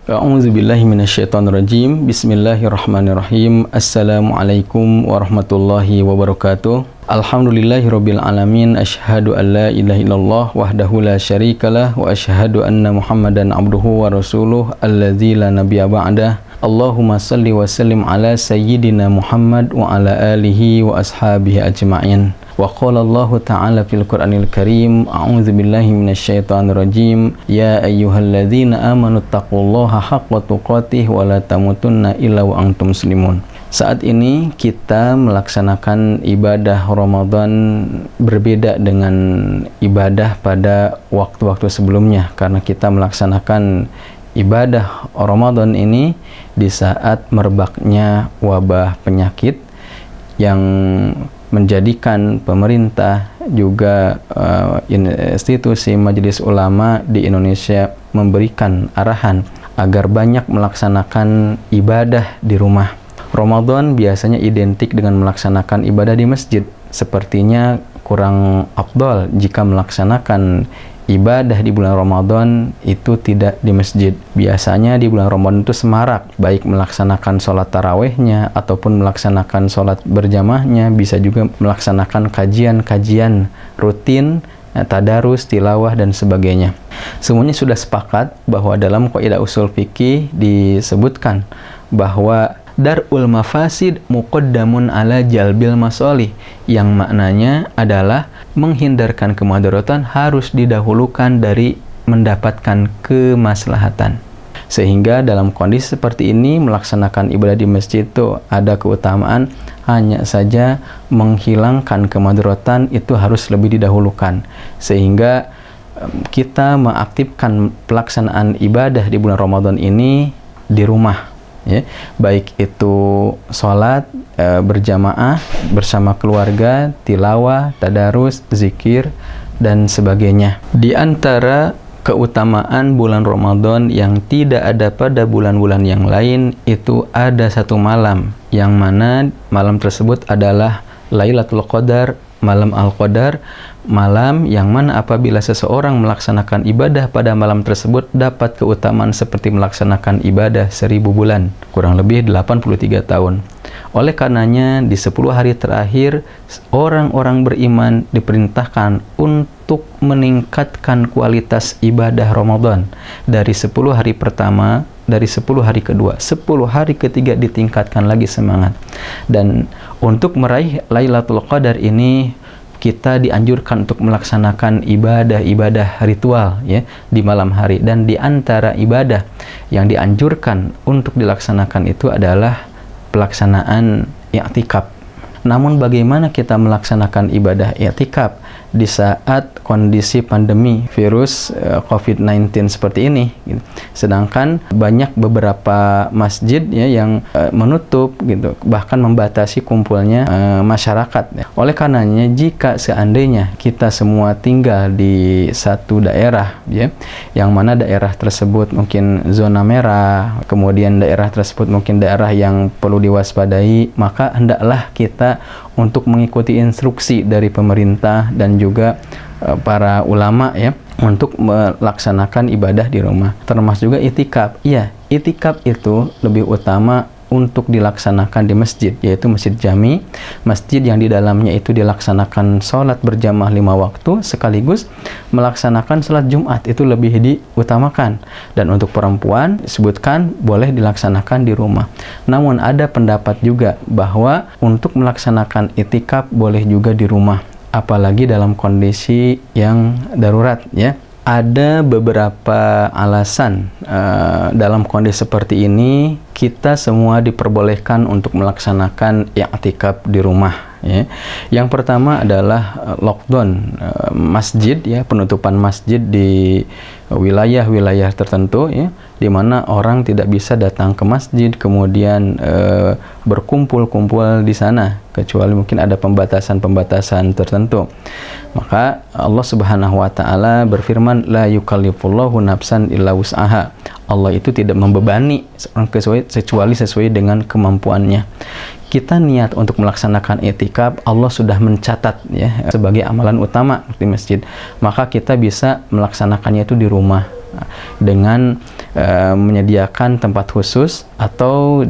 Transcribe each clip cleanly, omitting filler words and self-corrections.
A'udzubillahi minasyaitonirrajim. Bismillahirrahmanirrahim. Assalamualaikum warahmatullahi wabarakatuh. Alhamdulillahirabbil alamin. Asyhadu an la ilaha illallah wahdahu la syarikalah wa asyhadu anna Muhammadan abduhu wa rasuluh alladzi la nabiyya ba'dah. Allahumma salli wa sallim ala sayyidina Muhammad wa ala alihi wa ashabihi ajma'in. Wa qala Allah ta'ala fil Qur'anil Karim, a'udzu billahi minasyaitonir rajim, ya ayyuhalladzina amanu taqullaha haqqa tuqatih wa la tamutunna illa wa antum muslimun. Saat ini kita melaksanakan ibadah Ramadan berbeda dengan ibadah pada waktu-waktu sebelumnya, karena kita melaksanakan ibadah Ramadan ini di saat merebaknya wabah penyakit yang menjadikan pemerintah juga institusi Majelis Ulama di Indonesia memberikan arahan agar banyak melaksanakan ibadah di rumah. Ramadan biasanya identik dengan melaksanakan ibadah di masjid. Sepertinya kurang afdal jika melaksanakan ibadah di bulan Ramadan itu tidak di masjid. Biasanya di bulan Ramadan itu semarak, baik melaksanakan sholat tarawehnya ataupun melaksanakan sholat berjamaahnya, bisa juga melaksanakan kajian-kajian rutin, tadarus, tilawah, dan sebagainya. Semuanya sudah sepakat bahwa dalam kaidah usul fikih disebutkan bahwa dar'ul mafasid muqaddamun ala jalbil masolih, yang maknanya adalah menghindarkan kemudaratan harus didahulukan dari mendapatkan kemaslahatan. Sehingga dalam kondisi seperti ini melaksanakan ibadah di masjid itu ada keutamaan, hanya saja menghilangkan kemudaratan itu harus lebih didahulukan, sehingga kita mengaktifkan pelaksanaan ibadah di bulan Ramadan ini di rumah, ya, baik itu sholat berjamaah bersama keluarga, tilawah, tadarus, zikir, dan sebagainya. Di antara keutamaan bulan Ramadan yang tidak ada pada bulan-bulan yang lain, itu ada satu malam, yang mana malam tersebut adalah Lailatul Qadar, malam Al-Qadar, malam yang mana apabila seseorang melaksanakan ibadah pada malam tersebut dapat keutamaan seperti melaksanakan ibadah 1000 bulan, kurang lebih 83 tahun. Oleh karenanya di 10 hari terakhir orang-orang beriman diperintahkan untuk meningkatkan kualitas ibadah Ramadan dari 10 hari pertama, dari 10 hari kedua, 10 hari ketiga ditingkatkan lagi semangat. Dan untuk meraih Lailatul Qadar ini kita dianjurkan untuk melaksanakan ibadah-ibadah ritual, ya, di malam hari. Dan di antara ibadah yang dianjurkan untuk dilaksanakan itu adalah pelaksanaan i'tikaf. Namun bagaimana kita melaksanakan ibadah i'tikaf di saat kondisi pandemi virus COVID-19 seperti ini, gitu. Sedangkan banyak beberapa masjid, ya, yang menutup, gitu, bahkan membatasi kumpulnya masyarakat, ya. Oleh karenanya jika seandainya kita semua tinggal di satu daerah, ya, yang mana daerah tersebut mungkin zona merah, kemudian daerah tersebut mungkin daerah yang perlu diwaspadai, maka hendaklah kita untuk mengikuti instruksi dari pemerintah dan juga para ulama, ya, untuk melaksanakan ibadah di rumah, termasuk juga itikaf. Iya, itikaf itu lebih utama untuk dilaksanakan di masjid, yaitu masjid jami, masjid yang di dalamnya itu dilaksanakan sholat berjamaah 5 waktu sekaligus melaksanakan sholat Jumat, itu lebih diutamakan. Dan untuk perempuan disebutkan boleh dilaksanakan di rumah. Namun ada pendapat juga bahwa untuk melaksanakan itikaf boleh juga di rumah, apalagi dalam kondisi yang darurat, ya. Ada beberapa alasan dalam kondisi seperti ini kita semua diperbolehkan untuk melaksanakan i'tikaf di rumah, ya. Yang pertama adalah lockdown masjid, ya, penutupan masjid di wilayah-wilayah tertentu, ya, di mana orang tidak bisa datang ke masjid kemudian berkumpul-kumpul di sana, kecuali mungkin ada pembatasan-pembatasan tertentu. Maka Allah Subhanahu wa taala berfirman, la yukallifullahu nafsan illa wus'aha. Allah itu tidak membebani seorang kecuali sesuai dengan kemampuannya. Kita niat untuk melaksanakan i'tikaf, Allah sudah mencatat, ya, sebagai amalan utama di masjid. Maka kita bisa melaksanakannya itu di rumah. dengan menyediakan tempat khusus, atau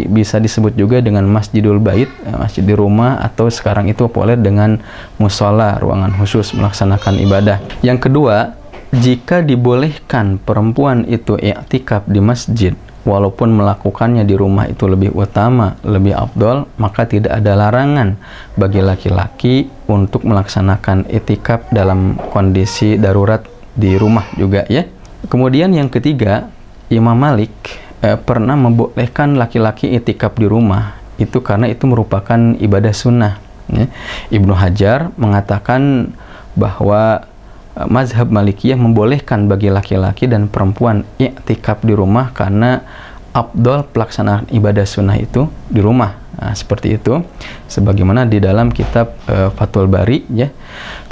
bisa disebut juga dengan masjidul bait, masjid di rumah, atau sekarang itu populer dengan musola, ruangan khusus melaksanakan ibadah. Yang kedua, jika dibolehkan perempuan itu i'tikaf di masjid, walaupun melakukannya di rumah itu lebih utama, lebih afdol, maka tidak ada larangan bagi laki-laki untuk melaksanakan i'tikaf dalam kondisi darurat di rumah juga ya. Kemudian yang ketiga, Imam Malik pernah membolehkan laki-laki i'tikaf di rumah itu karena itu merupakan ibadah sunnah ya. Ibnu Hajar mengatakan bahwa mazhab Malikiyah membolehkan bagi laki-laki dan perempuan i'tikaf di rumah karena afdol pelaksanaan ibadah sunnah itu di rumah. Nah, seperti itu sebagaimana di dalam kitab Fathul Bari ya.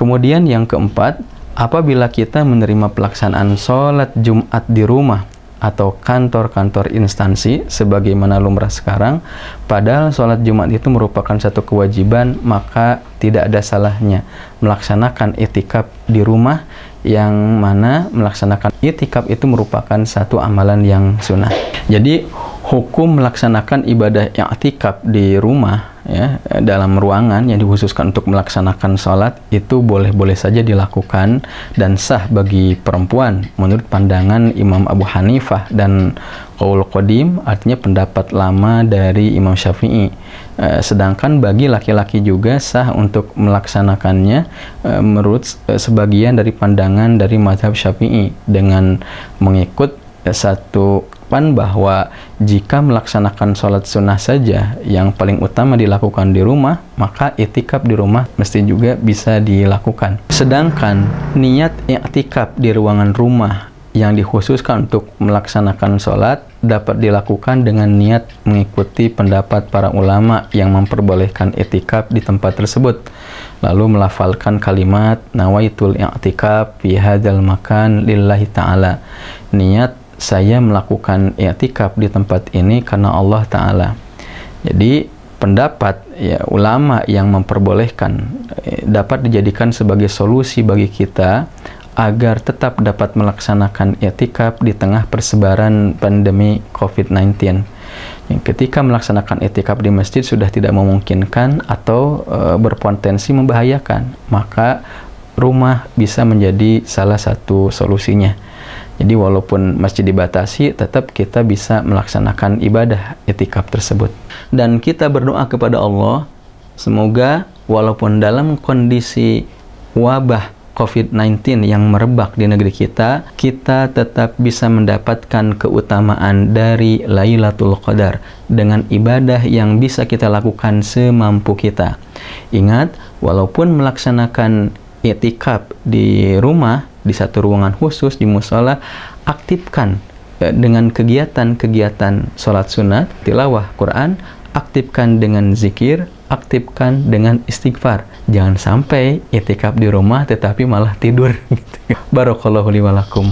Kemudian yang keempat, apabila kita menerima pelaksanaan sholat Jumat di rumah atau kantor-kantor instansi sebagaimana lumrah sekarang, padahal sholat Jumat itu merupakan satu kewajiban, maka tidak ada salahnya melaksanakan i'tikaf di rumah, yang mana melaksanakan i'tikaf itu merupakan satu amalan yang sunnah. Jadi hukum melaksanakan ibadah i'tikaf di rumah ya, dalam ruangan yang dikhususkan untuk melaksanakan sholat itu boleh-boleh saja dilakukan dan sah bagi perempuan menurut pandangan Imam Abu Hanifah dan qaul qadim, artinya pendapat lama dari Imam Syafi'i. Sedangkan bagi laki-laki juga sah untuk melaksanakannya menurut sebagian dari pandangan dari mazhab Syafi'i dengan mengikut satu bahwa jika melaksanakan sholat sunnah saja yang paling utama dilakukan di rumah, maka i'tikaf di rumah mesti juga bisa dilakukan. Sedangkan niat i'tikaf di ruangan rumah yang dikhususkan untuk melaksanakan sholat dapat dilakukan dengan niat mengikuti pendapat para ulama yang memperbolehkan i'tikaf di tempat tersebut, lalu melafalkan kalimat nawaitul i'tikaf fi hadzal makan lillahi ta'ala, niat saya melakukan i'tikaf di tempat ini karena Allah Ta'ala. Jadi pendapat ya, ulama yang memperbolehkan dapat dijadikan sebagai solusi bagi kita agar tetap dapat melaksanakan i'tikaf di tengah persebaran pandemi COVID-19. Ketika melaksanakan i'tikaf di masjid sudah tidak memungkinkan atau berpotensi membahayakan, maka rumah bisa menjadi salah satu solusinya. Jadi walaupun masjid dibatasi, tetap kita bisa melaksanakan ibadah i'tikaf tersebut. Dan kita berdoa kepada Allah, semoga walaupun dalam kondisi wabah COVID-19 yang merebak di negeri kita, kita tetap bisa mendapatkan keutamaan dari Lailatul Qadar dengan ibadah yang bisa kita lakukan semampu kita. Ingat, walaupun melaksanakan i'tikaf di rumah, di satu ruangan khusus, di musola, aktifkan dengan kegiatan-kegiatan sholat sunat, tilawah Quran, aktifkan dengan zikir, aktifkan dengan istighfar. Jangan sampai i'tikaf di rumah tetapi malah tidur. Barakallahu li wa lakum.